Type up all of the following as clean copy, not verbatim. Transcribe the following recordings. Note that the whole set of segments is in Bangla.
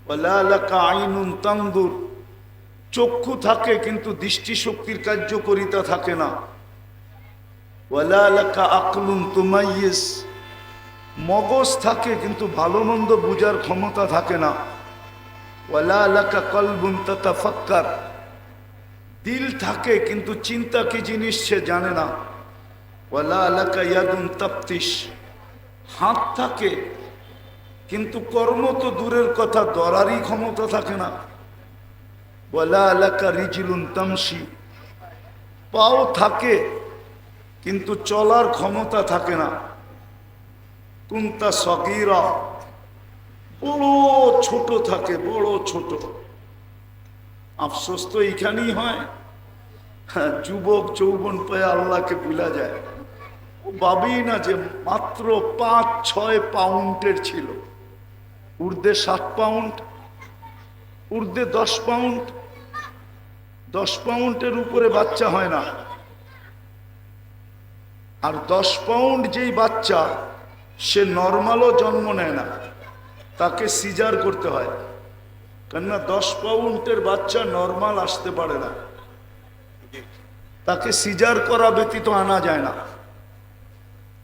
ওয়ালা লাকা আইনুন তানদুর, চক্ষু থাকে কিন্তু দৃষ্টিশক্তির কার্যকারিতা থাকে না। ওয়ালা লাকা আকলুন তুমাইয়িজ, মগজ থাকে কিন্তু ভালো মন্দ বুঝার ক্ষমতা থাকে না। ওয়ালা লাকা কলবুন তাতাফাক্কার, দিল থাকে কিন্তু চিন্তা কি জিনিস সে জানে না। ওয়ালা লাকা ইয়াদুন তাফতিশ, হাত থাকে কিন্তু কর্ম তো দূরের কথা, ধরারই ক্ষমতা থাকে না। ওয়ালা লাকা রিজলুন তামশি, পাও থাকে কিন্তু চলার ক্ষমতা থাকে না। কুনতা সগীরা, বড় ছোট থাকে, বড় ছোট। আফসোস তো এইখানেই হয়, হ্যাঁ, যুবক যৌবন পেয়ে আল্লাহকে ভুলা যায়। ও ভাবেই না যে মাত্র 5-6 পাউন্ডের ছিল, ঊর্ধ্বে 7 পাউন্ড, ঊর্ধ্বে 10 পাউন্ড, 10 পাউন্ডের উপরে বাচ্চা হয় না। আর 10 পাউন্ড যেই বাচ্চা, সে নর্মালও জন্ম নেয় না, তাকে সিজার করতে হয়। কেননা 10 পাউন্ডের বাচ্চা নর্মাল আসতে পারে না, তাকে সিজার করা ব্যতীত আনা যায় না।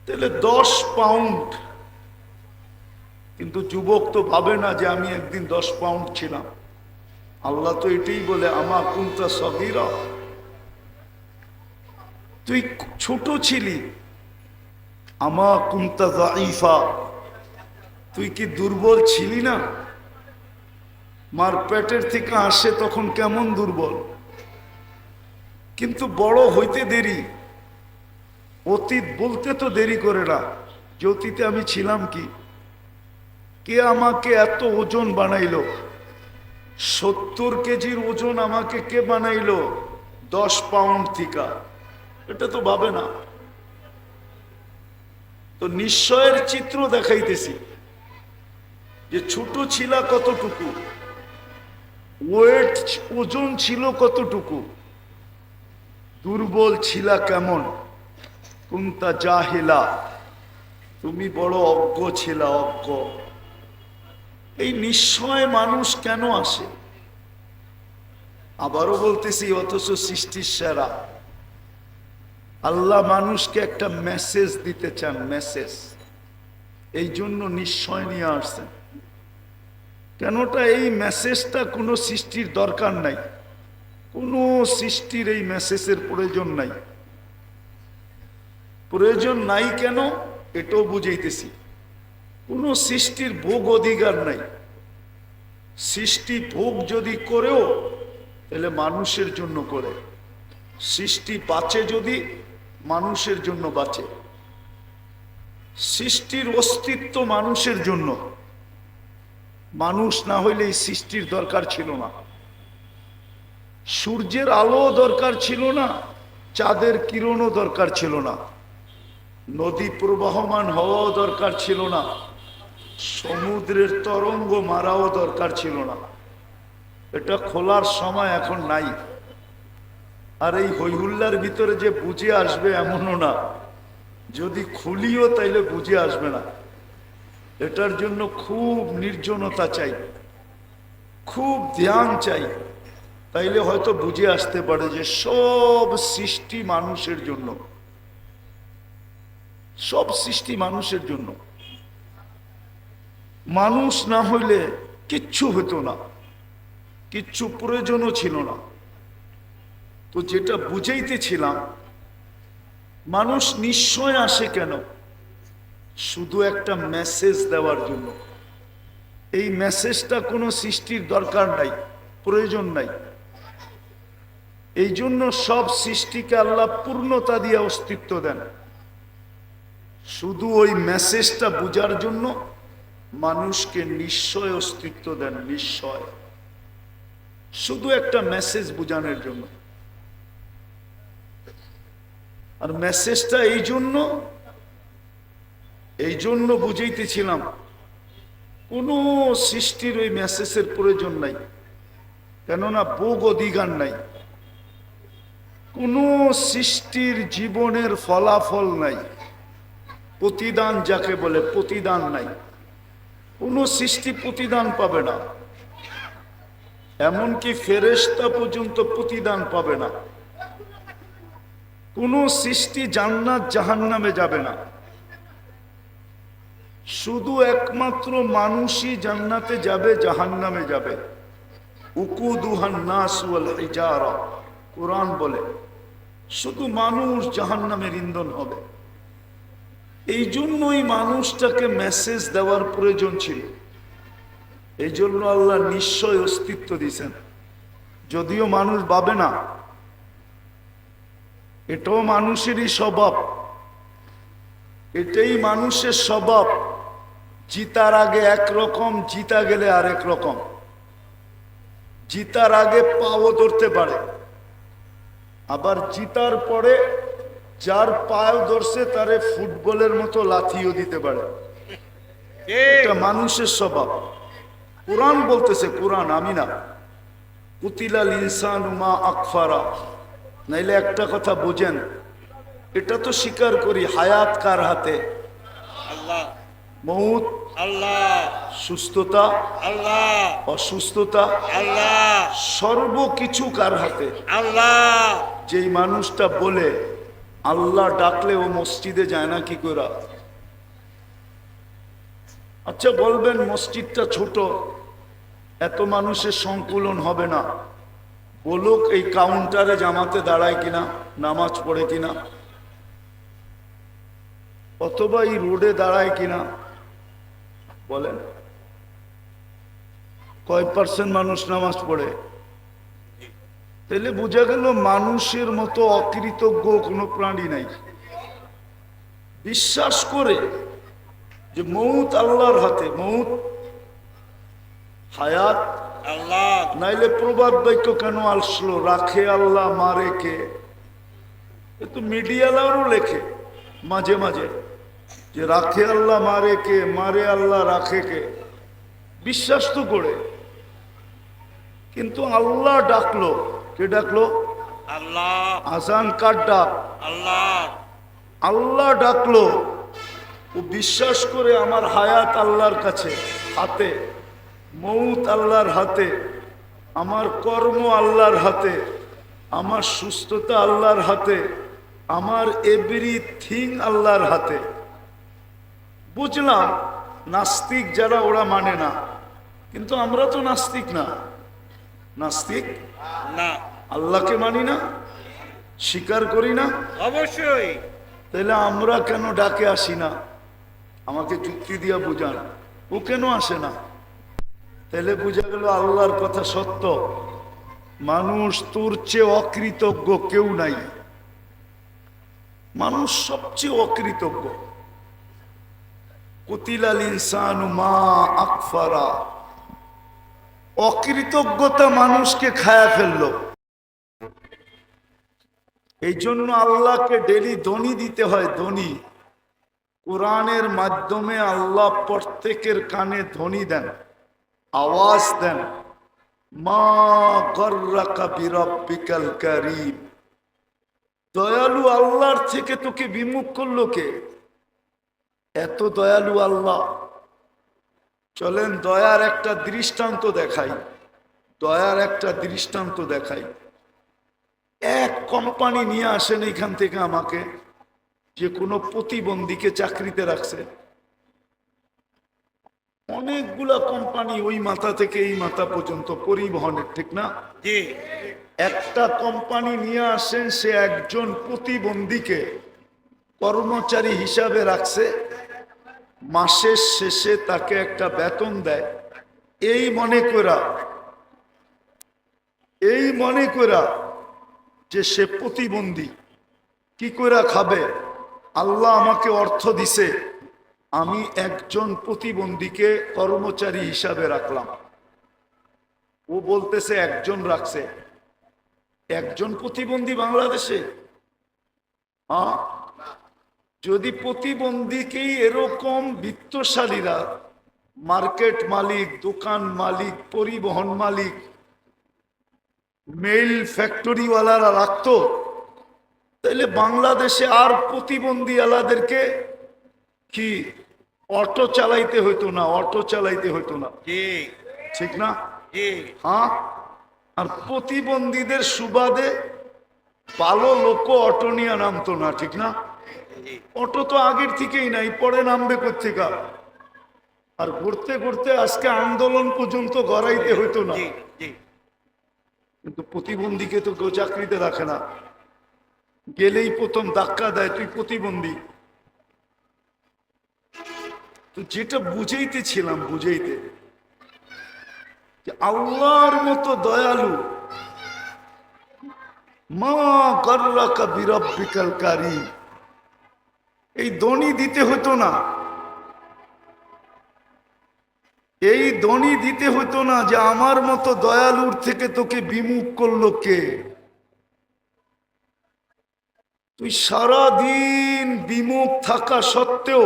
তাহলে 10 পাউন্ড, কিন্তু যুবক তো ভাবে না যে আমি একদিন 10 পাউন্ড ছিলাম। আল্লাহ তো এটাই বলে, আমা কুনতা সগীরা, তুই ছোট ছিলি। আমা কুনতা যায়ীফা, তুই কি দুর্বল ছিলি না? মার পেটের থেকে আসে তখন কেমন দুর্বল, কিন্তু বড় হইতে দেরি। অতীত বলতে তো দেরি করে না যে অতীতে আমি ছিলাম কি। কে আমাকে এত ওজন বানাইলো? 70 কেজির ওজন আমাকে কে বানাইলো 10 পাউন্ড থেকে? এটা তো ভাবে না। তো নিশ্চয়ের চিত্র দেখাইতেছি যে ছোট ছিলা কতটুকু, ওয়েট ওজন ছিল কতটুকু, দুর্বল ছিলা কেমন। কুনতা জাহিলা, তুমি বড় অজ্ঞ ছিলা, অজ্ঞ। এই নিশ্চয় মানুষ কেন আসে? আবারও বলতেছি, অথচ সৃষ্টির সেরা আল্লাহ মানুষকে একটা মেসেজ দিতে চান, মেসেজ। এই জন্য নিশ্চয় নিয়ে আসছেন। কেনটা এই মেসেজটা কোনো সৃষ্টির দরকার নাই, কোনো সৃষ্টির এই মেসেজের প্রয়োজন নাই। প্রয়োজন নাই কেন এটাও বুঝাইতেছি। কোনো সৃষ্টির ভোগ অধিকার নাই। সৃষ্টি ভোগ যদি করেও তাহলে মানুষের জন্য করে। সৃষ্টি বাঁচে যদি মানুষের জন্য বাঁচে। সৃষ্টির অস্তিত্ব মানুষের জন্য, মানুষ না হইলে এই সৃষ্টির দরকার ছিল না। সূর্যের আলো দরকার ছিল না, চাঁদের কিরণও দরকার ছিল না, নদী প্রবাহমান হওয়াও দরকার ছিল না, সমুদ্রের তরঙ্গ মারাও দরকার ছিল না। এটা খোলার সময় এখন নাই। আর এই হইহুল্লার ভিতরে যে বুঝে আসবে এমনও না, যদি খুলিও তাইলে বুঝে আসবে না। এটার জন্য খুব নির্জনতা চাই, খুব ধ্যান চাই, তাইলে হয়তো বুঝে আসতে পারে যে সব সৃষ্টি মানুষের জন্য, সব সৃষ্টি মানুষের জন্য। মানুষ না হইলে কিচ্ছু হতো না, কিচ্ছু প্রয়োজনও ছিল না। তো যেটা বুঝাইতেছিলাম, মানুষ নিশ্চয় আসে কেন? শুধু একটা মেসেজ দেওয়ার জন্য। এই মেসেজটা কোনো সৃষ্টির দরকার নাই, প্রয়োজন নাই। এই জন্য সব সৃষ্টিকে আল্লাহ পূর্ণতা দিয়ে অস্তিত্ব দেন। শুধু ওই মেসেজটা বুঝার জন্য মানুষকে নিশ্চয় অস্তিত্ব দেন, নিশ্চয়। শুধু একটা মেসেজ বুঝানোর জন্য। আর মেসেজটা এই জন্য বুঝাইতেছিলাম, কোনো সৃষ্টির ওই মেসেজের প্রয়োজন নাই, কেননা ভোগ অধিকার নাই। কোনো সৃষ্টির জীবনের ফলাফল নাই, প্রতিদান যাকে বলে, প্রতিদান নাই। কোনো সৃষ্টি প্রতিদান পাবে না। এমনকি ফেরেশতা পর্যন্ত প্রতিদান পাবে না। কোন সৃষ্টি জান্নাত জাহান্নামে যাবে না, শুধু একমাত্র মানুষই জান্নাতে যাবে, জাহান্নামে যাবে। উকুদুহান নাস ওয়াল হিজারা, কোরআন বলে শুধু মানুষ জাহান্নামের ইন্ধন হবে। এই জন্যই মানুষটাকে মেসেজ দেওয়ার প্রয়োজন ছিল। এই জন্য আল্লাহ নিশ্চয় অস্তিত্ব দিয়েছেন, যদিও মানুষ ভাবে না। এটাও মানুষেরই স্বভাব, এটাই মানুষের স্বভাব। জিতার আগে একরকম, জিতা গেলে আরেক রকম। জিতার আগে পাও ধরতে পারে, আবার জিতার পরে যার পাও ধরছে তারে ফুটবলের মতো লাথিও দিতে পারে। এটা মানুষের স্বভাব। কোরআন বলতেছে, কোরআন আমি না। কুতিলাল ইনসানু মা আকফারা। নাইলে একটা কথা বুঝেন, এটা তো স্বীকার করি, হায়াত কার হাতে? আল্লাহ। মউত আল্লাহ। সুস্থতা আল্লাহ। অসুস্থতা আল্লাহ। সর্বকিছু কার হাতে? আল্লাহ। যেই মানুষটা বলে আল্লাহ ডাকলে ও মসজিদে যায় না কি করে? আচ্ছা বলবেন মসজিদটা ছোট, এত মানুষের সংকুলন হবে না। বলুক এই কাউন্টারে জামাতে দাঁড়ায় কিনা, নামাজ পড়ে কিনা, অথবা এই রোডে দাঁড়ায় কিনা, বলেন কয় পার্সেন্ট মানুষ নামাজ পড়ে? তাহলে বোঝা গেল মানুষের মতো অকৃতজ্ঞ কোনো প্রাণী নাই। বিশ্বাস করে যে মউত আল্লাহর হাতে, মউত হায়াত আল্লাহ। নাইলে প্রবাদ বাক্য কেন আসলো, রাখে আল্লাহ মারে কে? এ তো মিডিয়ালারও লেখে মাঝে মাঝে যে রাখে আল্লাহ মারে কে, মারে আল্লাহ রাখে কে। বিশ্বাস তো করে, কিন্তু আল্লাহ ডাকলো, কে ডাকলো? আল্লাহ। আজান কার ডাক? আল্লাহ। আল্লাহ ডাকলো। ও বিশ্বাস করে আমার হায়াত আল্লাহর কাছে, হাতে, মউত আল্লাহর হাতে, আমার কর্ম আল্লাহর হাতে, আমার সুস্থতা আল্লাহর হাতে, আমার এভরিথিং আল্লাহর হাতে। বুঝলাম নাস্তিক যারা ওরা মানে না, কিন্তু আমরা তো নাস্তিক না। নাস্তিক না, আল্লাহকে মানি না, স্বীকার করি না। অবশ্যই। তাহলে আমরা কেন ডাকে আসি না? আমাকে যুক্তি দিয়া বুঝান, ও কেন আসে না? তাহলে বুঝা গেল আল্লাহর কথা সত্য। মানুষ তোর চেয়ে অকৃতজ্ঞ কেউ নাই। মানুষ সবচেয়ে অকৃতজ্ঞ। কুতিলাল ইনসানু মা আকফারা। অকৃতজ্ঞতা মানুষকে খায়া ফেললো। এই জন্য আল্লাহকে ডেলি ধ্বনি দিতে হয়, ধ্বনি। কোরআনের মাধ্যমে আল্লাহ প্রত্যেকের কানে ধ্বনি দেন, আওয়াজ দেন। মা গররাকা বিরাব্বিকাল কারীম। দয়ালু আল্লাহর থেকে তোকে বিমুখ করলো কে? এত দয়ালু আল্লাহ। চলেন দয়ার একটা দৃষ্টান্ত দেখাই, দয়ার একটা দৃষ্টান্ত দেখাই। এক কোম্পানি নিয়ে আসেন এখান থেকে আমাকে, যে কোনো প্রতিবন্ধীকে চাকরিতে রাখছে। অনেকগুলা কোম্পানি, ওই মাথা থেকে এই মাথা পর্যন্ত পরিবহনের, ঠিক না? জি। একটা কোম্পানি নিয়ে আসেন, সে একজন প্রতিবন্ধীকে কর্মচারী হিসাবে রাখছে, মাসের শেষে তাকে একটা বেতন দেয়। এই মনে করা যে সে প্রতিবন্ধী, কি করে খাবে? আল্লাহ আমাকে অর্থ দিছে, আমি একজন প্রতিবন্ধীকে কর্মচারী হিসাবে রাখলাম। ও বলতেছে একজন রাখছে, একজন প্রতিবন্ধী বাংলাদেশে? হ্যাঁ, যদি প্রতিবন্ধীকেই এরকম বিত্তশালীরা, মার্কেট মালিক, দোকান মালিক, পরিবহন মালিক, মেইল ফ্যাক্টরিওয়ালারা রাখতো, তাহলে বাংলাদেশে আর প্রতিবন্ধী আলাদেরকে কি অটো চালাইতে হইতো না? অটো চালাইতে হইতো না, জি। ঠিক না? জি। হ্যাঁ, আর প্রতিবন্ধীদের সুবাদে ভালো লোক অটো নিয়ে নামতো না, ঠিক না? জি অটো তো আগের থেকেই নাই, পরে নামবে কোথেকে? আর ঘুরতে ঘুরতে আজকে আন্দোলন পর্যন্ত গড়াইতে হইতো না। জি জি কিন্তু প্রতিবন্ধীকে তো কেউ চাকরিতে রাখে না, গেলেই প্রথম ধাক্কা দেয়, তুই প্রতিবন্ধী। তো যেটা বুঝাইতেছিলাম, বুঝাইতে যে আল্লাহর মতো দয়ালু, মা গর্রাকা বিরব্বিকাল কারীম, এই দনি দিতে হতো না, এই দনি দিতে হতো না যে আমার মতো দয়ালুর থেকে তোকে বিমুখ করলো কে? তুই সারা দিন বিমুখ থাকা সত্ত্বেও,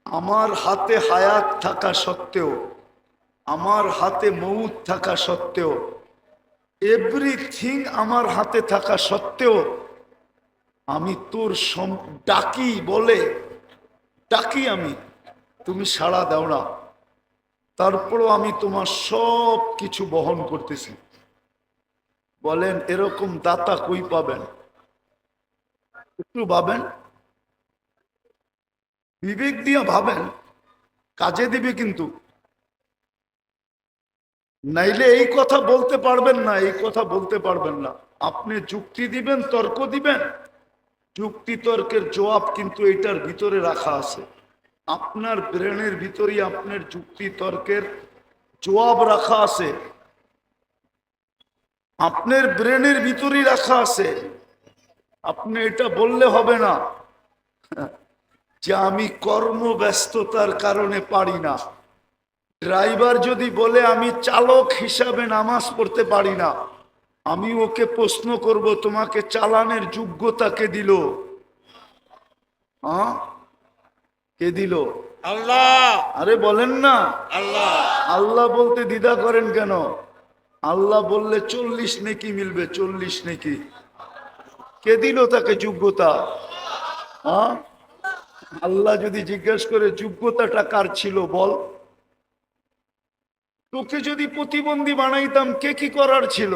আমার হাতে হায়াত থাকা সত্ত্বেও, আমার হাতে মউত থাকা সত্ত্বেও, এভরিথিং আমার হাতে থাকা সত্ত্বেও আমি তোর ডাকি বলে ডাকি আমি, তুমি সাড়া দাও না, তারপরও আমি তোমার সব কিছু বহন করতেছি। বলেন এরকম দাতা কই পাবেন? একটু ভাবেন, বিবেক দিয়ে ভাবেন, কাজে দিবে কিন্তু। নাইলে এই কথা বলতে পারবেন না, এই কথা বলতে পারবেন না। আপনি যুক্তি দিবেন, তর্ক দিবেন, যুক্তি তর্কের জবাব কিন্তু এটার ভিতরে রাখা আছে। আপনার ব্রেনের ভিতরেই আপনার যুক্তি তর্কের জবাব রাখা আছে, আপনার ব্রেনের ভিতরেই রাখা আছে। আপনি এটা বললে হবে না যে আমি কর্মব্যস্ততার কারণে পারি না। ড্রাইভার যদি বলে আমি চালক হিসাবে নামাজ পড়তে পারি না, আমি ওকে প্রশ্ন করব তোমাকে চালানের যোগ্যতা কে দিল? হ্যাঁ, কে দিল? আল্লাহ আরে বলেন না। আল্লাহ আল্লাহ বলতে দ্বিধা করেন কেন? আল্লাহ বললে 40 নেকি মিলবে, 40 নেকি। কে দিল তাকে যোগ্যতা? হ্যাঁ, আল্লাহ যদি জিজ্ঞেস করে যোগ্যতাটা কার ছিল বল। তোকে যদি প্রতিবন্ধী বানাইতাম কে কি করার ছিল?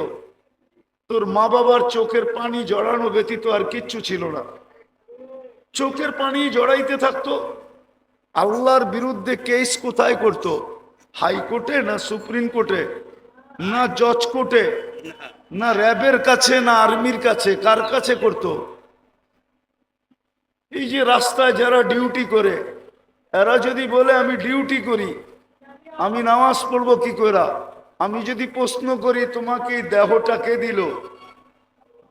তোর মা বাবার চোখের পানি জড়ানো ব্যতীত আর কিচ্ছু ছিল না। চোখের পানি জড়াইতে থাকতো। আল্লাহর বিরুদ্ধে কেস কোথায় করতো? হাইকোর্টে না সুপ্রিম কোর্টে না জজ কোর্টে না র্যাবের কাছে না আর্মির কাছে? কার কাছে করতো? এই যে রাস্তায় যারা ডিউটি করে, এরা যদি বলে আমি ডিউটি করি, আমি নামাজ পড়বো কি করে? আমি যদি প্রশ্ন করি তোমাকে এই দেহটা কে দিল?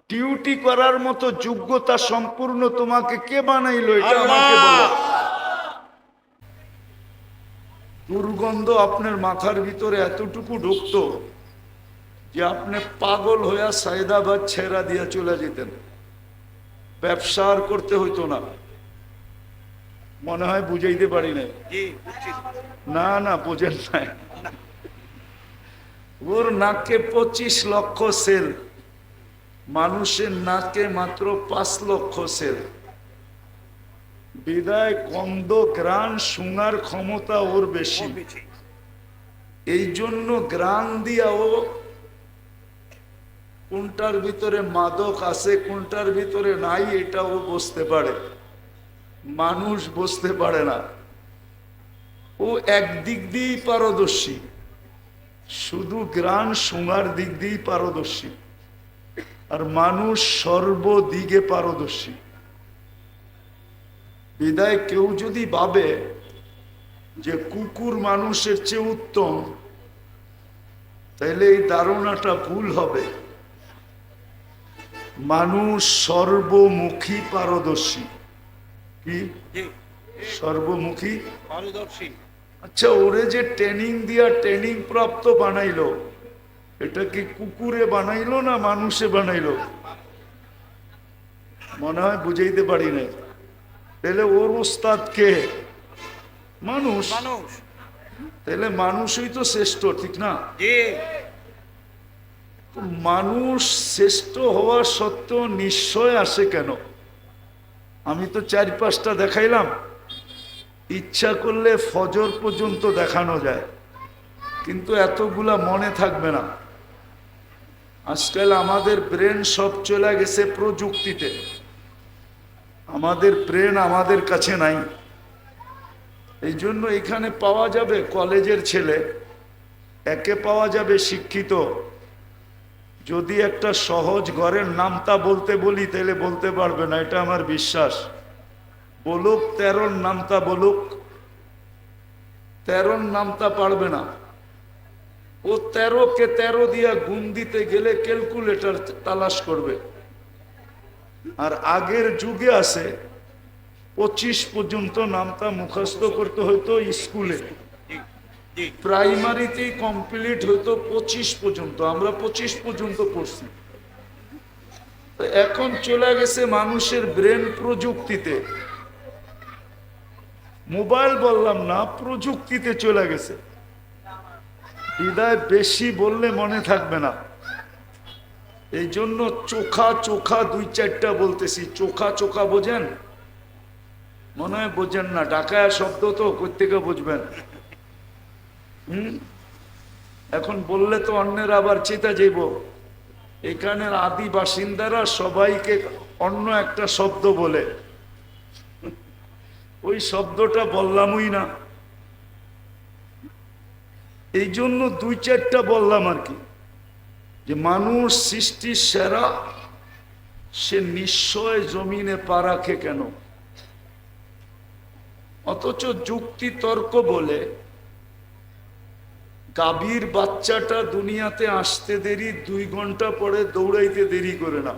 ডিউটি করার মতো যোগ্যতা সম্পূর্ণ তোমাকে কে বানাইলো? এটা আমাকে বলো। দুর্গন্ধ আপনার মাথার ভিতরে এতটুকু ঢুকতো যে আপনি পাগল হইয়া সায়দাবাদ ছেড়া দিয়া চলে যেতেন, ব্যবসা আর করতে হইতো না। মনে হয় বুঝাইতে পারি না। জি বুঝছি না না, বোঝেন নাই। ওর নাকে 25 লক্ষ সেল, মানুষের নাকে মাত্র 5 লক্ষ সেল। বিদায় গন্ধ গ্রাণ শুঙার ক্ষমতা ওর বেশি। বেশি এই জন্য গ্রাণ দিয়া ও কোনটার ভিতরে মাদক আছে কোনটার ভিতরে নাই এটা ও বুঝতে পারে, মানুষ বুঝতে পারে না। ও একদিক দিয়েই পারদর্শী, শুধু গ্রাণ শুঙার দিক দিয়েই পারদর্শী, আর মানুষ সর্বদিকে পারদর্শী। বিদায় কেউ যদি ভাবে যে কুকুর মানুষের চেয়ে উত্তম, তাহলে এই ধারণাটা ভুল হবে। মানুষ সর্বমুখী পারদর্শী। কি জি সর্বমুখী? পারদর্শী আচ্ছা, ওরে যে ট্রেনিং দিয়া ট্রেনিং প্রাপ্ত বানাইলো, এটা কি কুকুরে বানাইলো না মানুষে বানাইলো? মনে হয় বুঝাইতে পারি না। তাহলে ওর ওস্তাদ কে? মানুষ। মানুষ তাহলে মানুষই তো শ্রেষ্ঠ, ঠিক না? জি মানুষ শ্রেষ্ঠ হওয়া সত্ত্বেও নিশ্চয় আসে কেন? আমি তো 4-5টা দেখাইলাম, ইচ্ছা করলে ফজর পর্যন্ত দেখানো যায়, কিন্তু এতগুলা মনে থাকবে না। আজকাল আমাদের ব্রেন সব চলে গেছে প্রযুক্তিতে, আমাদের ব্রেন আমাদের কাছে নাই। এই জন্য এখানে পাওয়া যাবে কলেজের ছেলে, একে পাওয়া যাবে শিক্ষিত, যদি একটা সহজ ঘরের নামটা বলতে বলি তাহলে বলতে পারবে না, এটা আমার বিশ্বাস। বলুক 13 নামটা বলুক, 13 নামটা পারবে না। ও 13 কে 13 দিয়া গুণ দিতে গেলে ক্যালকুলেটর তালাশ করবে। আর আগের যুগে আছে 25 পর্যন্ত নামটা মুখস্থ করতে হইতো স্কুলে, জি জি প্রাইমারিতেই কমপ্লিট হইতো 25 পর্যন্ত, আমরা 25 পর্যন্ত পড়ছি। তো এখন চলে গেছে মানুষের ব্রেন প্রযুক্তিতে, মোবাইল বললাম না, প্রযুক্তিতে চলে গেছে। বিদায় বেশি বললে মনে থাকবে না, এই জন্য চোখা চোখা 2-4টা বলতেছি। চোখা চোখা বোঝেন? মনে হয় বোঝেন না, ঢাকায় শব্দ তো কোত্থেকে বুঝবেন? এখন বললে তো অন্যের আবার চেতা যাইব। এখানের আদি বাসিন্দারা সবাইকে অন্য একটা শব্দ বলে, ওই শব্দটা বললামই না, এই জন্য 2-4টা বললাম আর কি। যে মানুষ সৃষ্টির সেরা, সে নিশ্চয় জমিনে পা রাখে কেন? অথচ যুক্তি তর্ক বলে গাভীর বাচ্চাটা দুনিয়াতে আসতে দেরি, 2 ঘন্টা পরে দৌড়াইতে দেরি করে না।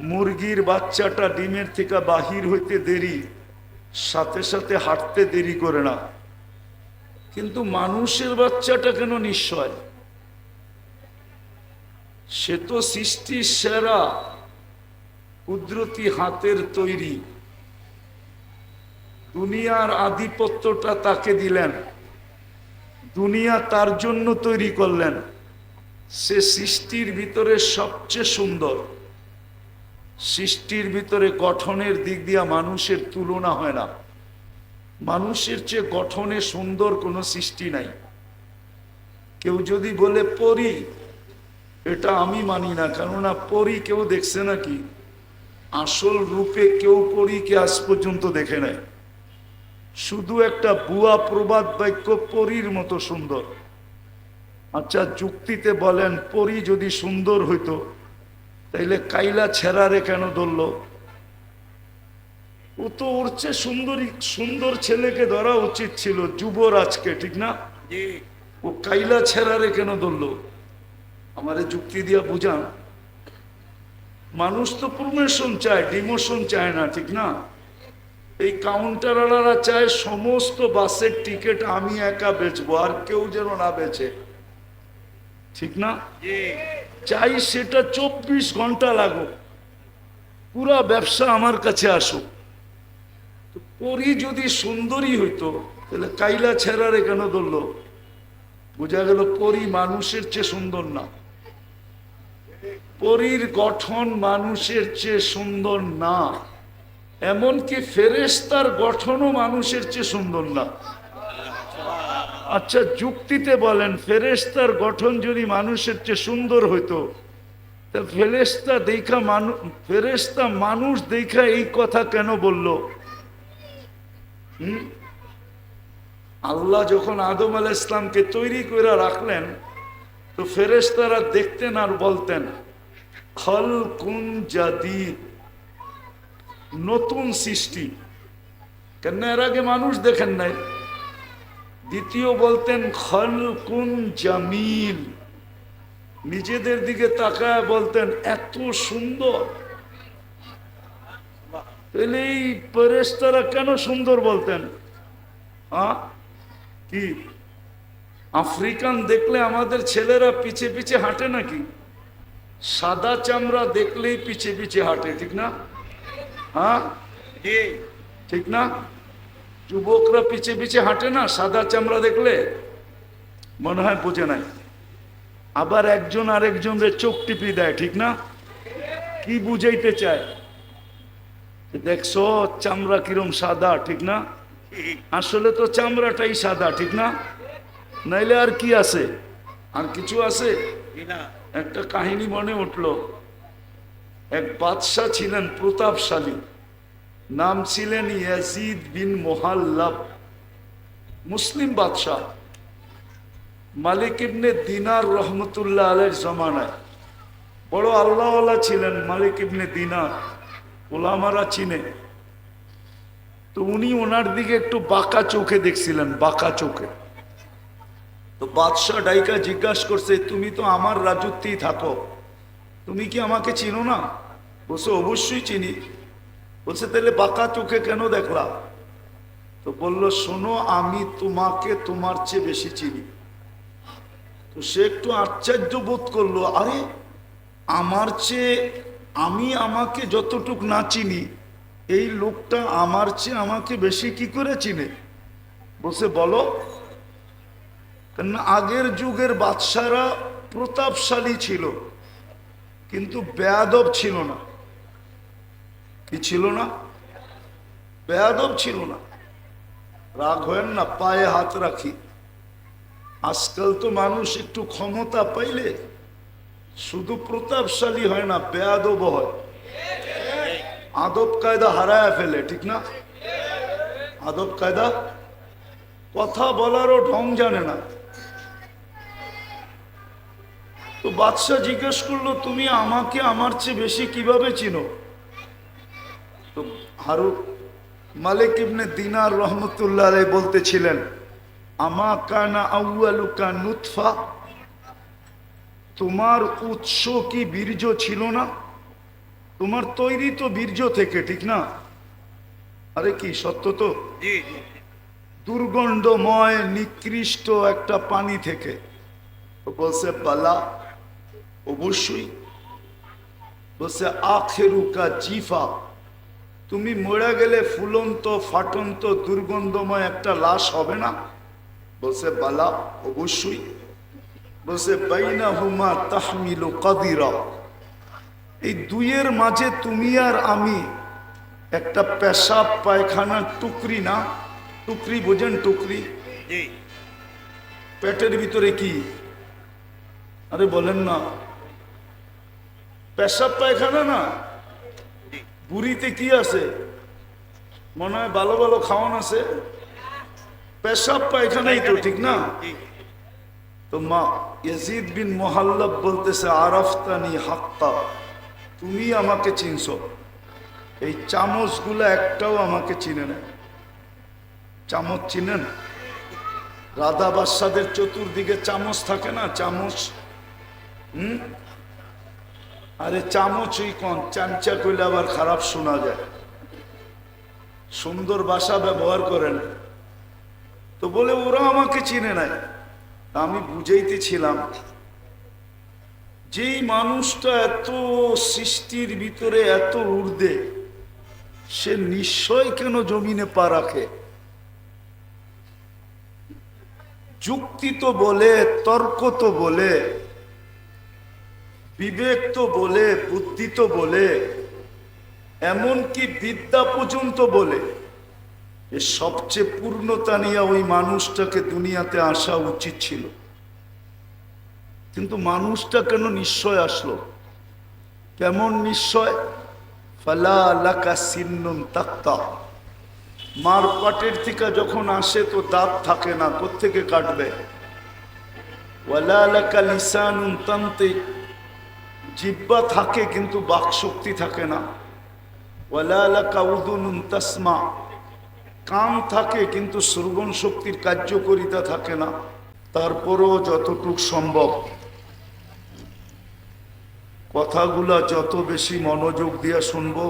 মুরগির বাচ্চাটা ডিমের থেকে বাহির হইতে দেরি, সাথে সাথে হাঁটতে দেরি করে না। কিন্তু মানুষের বাচ্চাটা কেন নিশ্চয়? সে তো সৃষ্টির সেরা, কুদরতি হাতের তৈরি। দুনিয়ার আধিপত্যটা তাকে দিলেন, দুনিয়া তার জন্য তৈরি করলেন। সে সৃষ্টির ভিতরে সবচেয়ে সুন্দর। সৃষ্টির ভিতরে গঠনের দিক দিয়ে মানুষের তুলনা হয় না। মানুষের চেয়ে গঠনে সুন্দর কোনো সৃষ্টি নাই। কেউ যদি বলে পরী, এটা আমি মানি না, কেননা পরী কেউ দেখছে নাকি? আসল রূপে কেউ পরীকে আজ পর্যন্ত দেখে নাই। শুধু একটা বুয়া প্রবাদ বাক্য পরীর মতো সুন্দর। আচ্ছা যুক্তিতে বলেন, পরী যদি সুন্দর হইতো তাইলে কাইলা ছেঁড়ারে কেন ধরল? ও তো ওর চেয়ে সুন্দর ছেলেকে ধরা উচিত ছিল, যুবরাজকে, ঠিক না? জি ও কাইলা ছেঁড়ারে কেন ধরল? আমারে যুক্তি দিয়া বুঝান। মানুষ তো প্রমোশন চায়, ডিমোশন চায় না, ঠিক না? এই কাউন্টারওয়ালারা চায় সমস্ত বাসের টিকিট আমি একা বেচবো, আর কেউ যেন না বেচে, ঠিক না? জি চাই সেটা 24 ঘন্টা লাগুক, পুরা ব্যবসা আমার কাছে আসুক। তো পরী যদি সুন্দরী হইতো তাহলে কাইলা ছেঁড়ারে কেন ধরলো? বোঝা গেল পরী মানুষের চেয়ে সুন্দর না। পরীর গঠন মানুষের চেয়ে সুন্দর না, এমনকি ফেরেশতার গঠনও মানুষের চেয়ে সুন্দর না। আচ্ছা যুক্তিতে বলেন, ফেরেশতার গঠন যদি মানুষের চেয়ে সুন্দর হইতো, তা ফেরেশতা মানুষ দেখা এই কথা কেন বলল? আল্লাহ যখন আদম আলাইহিস ইসলামকে তৈরি করে রাখলেন, তো ফেরেশতারা দেখতেন আর বলতেন খালকুন জাদীদ, নতুন সৃষ্টি। কেন এর আগে মানুষ দেখেন নাই? দ্বিতীয় বলতেন খালকুন জামিল, নিজেদের দিকে তাকায় বলতেন এত সুন্দর। তাহলে এই ফেরেশতারা কেন সুন্দর বলতেন? কি আফ্রিকান দেখলে আমাদের ছেলেরা পিছে পিছে হাঁটে নাকি? সাদা চামড়া দেখলেই পিছে পিছে হাঁটে, ঠিক না? জি ঠিক না? যুবকরা পিছে পিছে হাঁটে না সাদা চামড়া দেখলে? মনে হয় বোঝে নাই। আবার একজন আরেকজনের চোখ টিপি দেয়, ঠিক না? কি বুঝাইতে চায়? দেখছো চামড়া কিরম সাদা, ঠিক না? আসলে তো চামড়াটাই সাদা, ঠিক না? নাইলে আর কি আছে? আর কিছু আছে? জি না একটা কাহিনী মনে উঠল। এক বাদশাহ ছিলেন প্রতাপশালী, নাম ছিলেন ইয়াজিদ বিন মুহাল্লাব, মুসলিম বাদশাহ। মালিক ইবনে দিনার রহমতুল্লাহ আলাইহির জমানায় বড় আল্লাহওয়ালা ছিলেন মালিক ইবনে দিনার, ওলামারা চিনে। তো উনি ওনার দিকে একটু বাঁকা চোখে দেখছিলেন, বাঁকা চোখে। তো বাদশাহ ডাইকা জিজ্ঞাসা করছে, তুমি তো আমার রাজত্বেই থাকো, তুমি কি আমাকে চিনো না? বলছে অবশ্যই চিনি। বলছে তাহলে বাঁকা চোখে কেন দেখলা? তো বলল, শোনো, আমি তোমাকে তোমার চেয়ে বেশি চিনি। তো সে একটু আশ্চর্য বোধ করলো, আরে আমার চেয়ে আমি আমাকে যতটুক না চিনি, এই লোকটা আমার চেয়ে আমাকে বেশি কি করে চিনে? বলছে বলো। কেন আগের যুগের বাদশারা প্রতাপশালী ছিল, কিন্তু বেয়াদব ছিল না। কি ছিল না? বেয়াদব ছিল না। রাগ হয় না, পায়ে হাত রাখি। আজকাল তো মানুষ একটু ক্ষমতা পাইলে শুধু প্রতাপশালী হয় না, বেয়াদব হয়, আদব কায়দা হারায় ফেলে, ঠিক না? আদব কায়দা, কথা বলারও ঢং জানে না। তো বাদশাহ জিজ্ঞেস করলো, তুমি আমাকে আমার চেয়ে বেশি কিভাবে চিনো? তো মালিক ইবনে দিনার রহমতুল্লাহ আলাইহি বলতেছিলেন, আমা কানা আউয়ালুকা নুতফা, তোমার উৎস কি বীর্য ছিল না? তোমার তৈরি তো বীর্য থেকে, ঠিক না? আরে কি সত্য তো? জি জি দুর্গন্ধময় নিকৃষ্ট একটা পানি থেকে। তো বলছে বালা, অবশ্যই। বলছে আখেরুকা জিফা, তুমি মরে গেলে ফুলন্ত ফাটন্ত দুর্গন্ধময় একটা লাশ হবে না? বলছে বালা, অবশ্যই। বলছে বাইনাহুমা তাহমিলু কাদিরা, এই দুইয়ের মাঝে তুমি আর আমি একটা পেশাব পায়খানার টুকরি না? টুকরি বোঝেন? টুকরি জি পেটের ভিতরে কি? আরে বলেন না, পেশাব পায়খানা না? বুড়িতে কি আছে? মনে হয় ভালো ভালো খাওয়ান আছে, পেশাব পায়খানাই তো, ঠিক না? জি তো মা ইয়াজিদ বিন মুহাল্লাব বলতেছে, আরাফতানি হাক্কা, তুমি আমাকে চিনছো। এই চামচগুলো একটাও আমাকে চিনে না। চামচ চিনেন? রাধা বাদশাদের চতুর্দিকে চামচ থাকে না? চামচ, আরে চামচ ওই কোন চামচা কইলে আবার খারাপ শোনা যায়, সুন্দর ভাষা ব্যবহার করেন। তো বলে ওরা আমাকে চিনে নাই। আমি বুঝাইতেছিলাম, যেই মানুষটা এত সৃষ্টির ভিতরে এত ঊর্ধ্বে, সে নিশ্চয় কেন জমিনে পা রাখে? যুক্তি তো বলে, তর্ক তো বলে, বিবেক তো বলে, বুদ্ধি তো বলে, এমনকি বিদ্যা পর্যন্ত বলে। এর সবচেয়ে পূর্ণতা নিয়ে ওই মানুষটাকে দুনিয়াতে আসা উচিত ছিল, কিন্তু মানুষটা কেন নিশ্চয় আসলো? কেমন নিশ্চয়? ফালা লাকা সিন্নুন তাক্তা, মার পাটের থেকে যখন আসে তো দাঁত থাকে না, কোত্থেকে কাটবে? ওয়ালা লাকা লিসানুন তান্তিক, জিহ্বা থাকে কিন্তু বাক শক্তি থাকে না। ওয়ালা লাকা উযুনুন তাসমা, কান থাকে কিন্তু শ্রবণ শক্তির কার্যকারিতা থাকে না। তারপরও যতটুক সম্ভব কথাগুলা যত বেশি মনোযোগ দিয়ে শুনবো,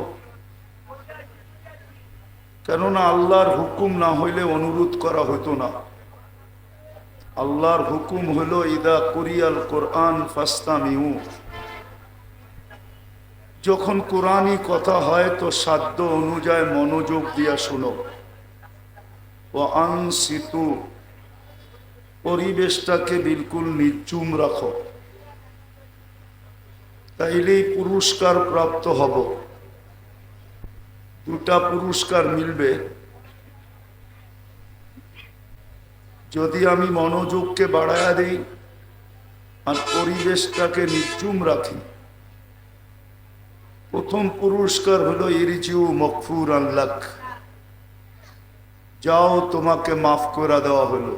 কেননা আল্লাহর হুকুম না হইলে অনুরোধ করা হতো না। আল্লাহর হুকুম হলো ইদা কুরিয়াল কোরআন ফাস্তামিউ, যখন কোরআনই কথা হয় তো সাধ্য অনুযায়ী মনোযোগ দিয়া শুনো। ও আনসিতু, পরিবেশটাকে বিলকুল নির্জুম রাখো, তাইলেই পুরস্কার প্রাপ্ত হব। দুটা পুরস্কার মিলবে, যদি আমি মনোযোগকে বাড়ায়া দিই আর পরিবেশটাকে নির্জুম রাখি। প্রথম পুরস্কার হলো ইরজিউ মগফুরান লাক, যাও তোমাকে মাফ করে দেওয়া হলো।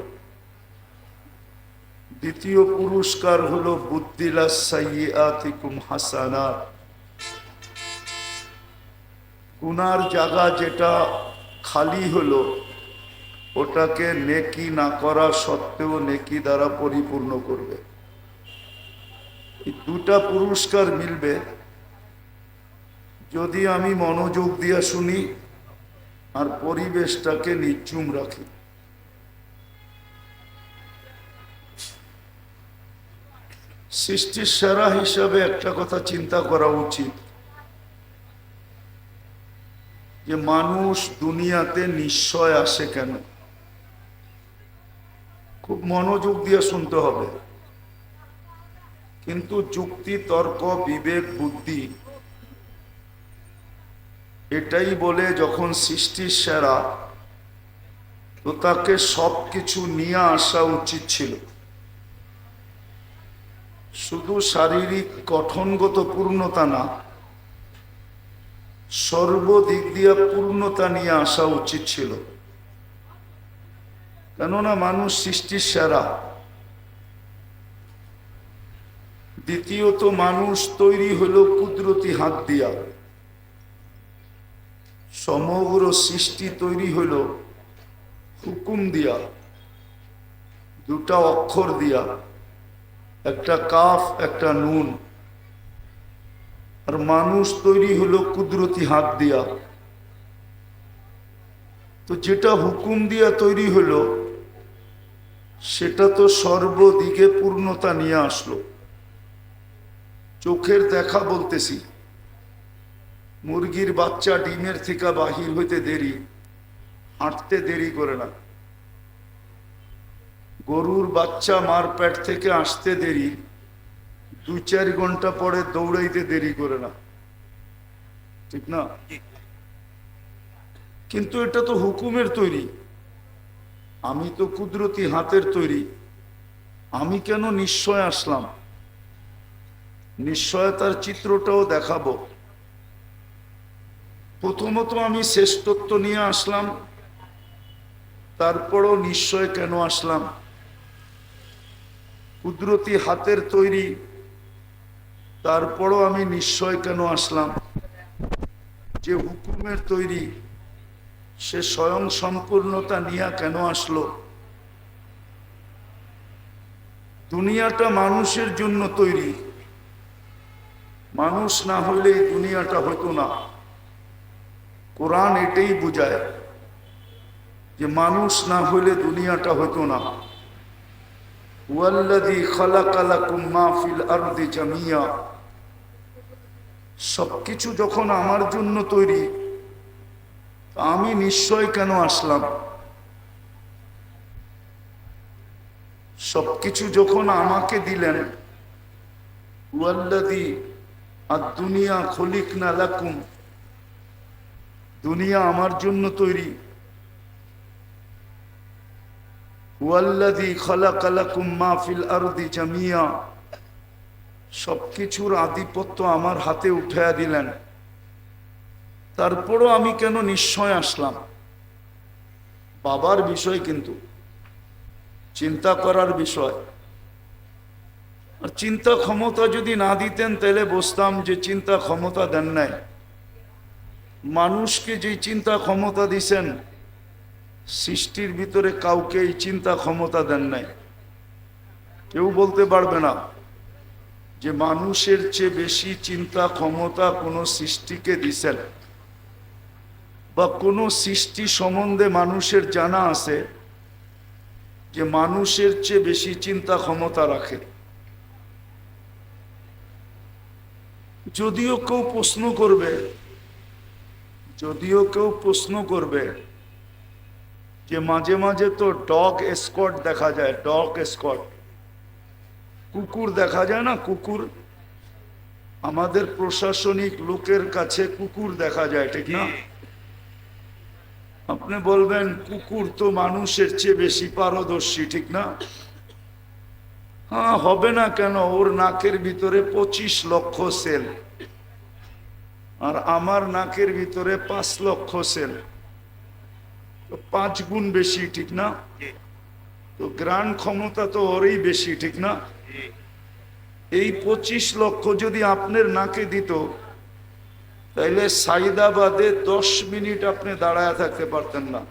দ্বিতীয় পুরস্কার হলো বুদ্দিলা সাইয়্যাতিকুম হাসানাত, গুনার জায়গা যেটা খালি হলো ওটাকে নেকি না করা সত্ত্বেও নেকি দ্বারা পরিপূর্ণ করবে। এই দুটা পুরস্কার মিলবে যদি আমি মনোযোগ দিয়ে শুনি আর পরিবেশটাকে নির্জুম রাখি। সৃষ্টির সেরা হিসাবে একটা কথা চিন্তা করা উচিত যে মানুষ দুনিয়াতে নিশ্চয় আসে কেন। খুব মনোযোগ দিয়ে শুনতে হবে, কিন্তু যুক্তি তর্ক বিবেক বুদ্ধি এটাই বলে যখন সৃষ্টির সেরা তো তাকে সব কিছু নিয়ে আসা উচিত ছিল। শুধু শারীরিক গঠনগত পূর্ণতা না, সর্বদিক দিয়ে পূর্ণতা নিয়ে আসা উচিত ছিল। কেননা মানুষ সৃষ্টির সেরা। দ্বিতীয়ত মানুষ তৈরি হলো কুদরতি হাত দিয়া, সমগ্র সৃষ্টি তৈরি হলো হুকুম দিয়া, দুটা অক্ষর দিয়া, একটা কাফ একটা নুন। আর মানুষ তৈরি হলো কুদরতি হাত দিয়া। তো যেটা হুকুম দিয়া তৈরি হলো সেটা তো সর্বদিকে পূর্ণতা নিয়ে আসলো। চোখের দেখা বলতেছি, মুরগির বাচ্চা ডিমের থেকে বাহির হইতে দেরি, হাঁটতে দেরি করে না। গরুর বাচ্চা মার পেট থেকে আসতে দেরি, 2-4 ঘন্টা পরে দৌড়াইতে দেরি করে না, ঠিক না? কিন্তু এটা তো হুকুমের তৈরি, আমি তো কুদরতি হাতের তৈরি। আমি কেন নিশ্চয় আসলাম? নিশ্চয়তার চিত্রটাও দেখাবো। প্রথমত আমি শ্রেষ্ঠত্ব নিয়ে আসলাম, তারপরও নিশ্চয় কেন আসলাম? কুদরতি হাতের তৈরি, তারপরও আমি নিশ্চয় কেন আসলাম? যে হুকুমের তৈরি সে স্বয়ং সম্পূর্ণতা নিয়ে কেন আসলো? দুনিয়াটা মানুষের জন্য তৈরি, মানুষ না হলে এই দুনিয়াটা হতো না। কোরআন এটাই বোঝায় যে মানুষ না হলে দুনিয়াটা হতো না। ওয়াল্লাযী খালাকা লাকুম মা ফিল আরদি জামিয়া, সবকিছু যখন আমার জন্য তৈরি, আমি নিশ্চয় কেন আসলাম? সবকিছু যখন আমাকে দিলেন, ওয়াল্লাযী আদ-দুনিয়া খলিকনা লাকুম, দুনিয়া আমার জন্য তৈরি। ওয়াল্লাযী খালাকা লাকুম মা ফিল আরদি জামিয়া, সবকিছুর আধিপত্য আমার হাতে উঠাইয়া দিলেন, তারপরও আমি কেন নিশ্চয় আসলাম? বাবার বিষয়, কিন্তু চিন্তা করার বিষয়। আর চিন্তা ক্ষমতা যদি না দিতেন তাহলে বুঝতাম যে চিন্তা ক্ষমতা দেন নাই। মানুষকে যে চিন্তা ক্ষমতা দিছেন, সৃষ্টির ভিতরে কাউকে এই চিন্তা ক্ষমতা দেন নাই। কেউ বলতে পারবে না যে মানুষের চেয়ে বেশি চিন্তা ক্ষমতা কোনো সৃষ্টিকে দিছেন, বা কোনো সৃষ্টি সম্বন্ধে মানুষের জানা আছে যে মানুষের চেয়ে বেশি চিন্তা ক্ষমতা রাখে। যদিও কেউ প্রশ্ন করবে যে মাঝে মাঝে তো ডগ এসকর্ট দেখা যায়, ডগ এসকর্ট, কুকুর দেখা যায় না? কুকুর আমাদের প্রশাসনিক লোকের কাছে কুকুর দেখা যায়, ঠিক না? আপনি বলবেন কুকুর তো মানুষের চেয়ে বেশি পারদর্শী, ঠিক না? হ্যাঁ, হবে না কেন? ওর নাকের ভিতরে 25 লক্ষ সেল, আর আমার নাকের ভিতরে 5 লক্ষ সেল, তো 5 গুণ বেশি, ঠিক না? জি তো গ্রাণ ক্ষমতা তো ওরই বেশি, ঠিক না? জি এই 25 লক্ষ যদি আপনার নাকে দিত, তাইলে সাইদাবাদে 10 মিনিট আপনি দাঁড়ায় থাকতে পারতেন না।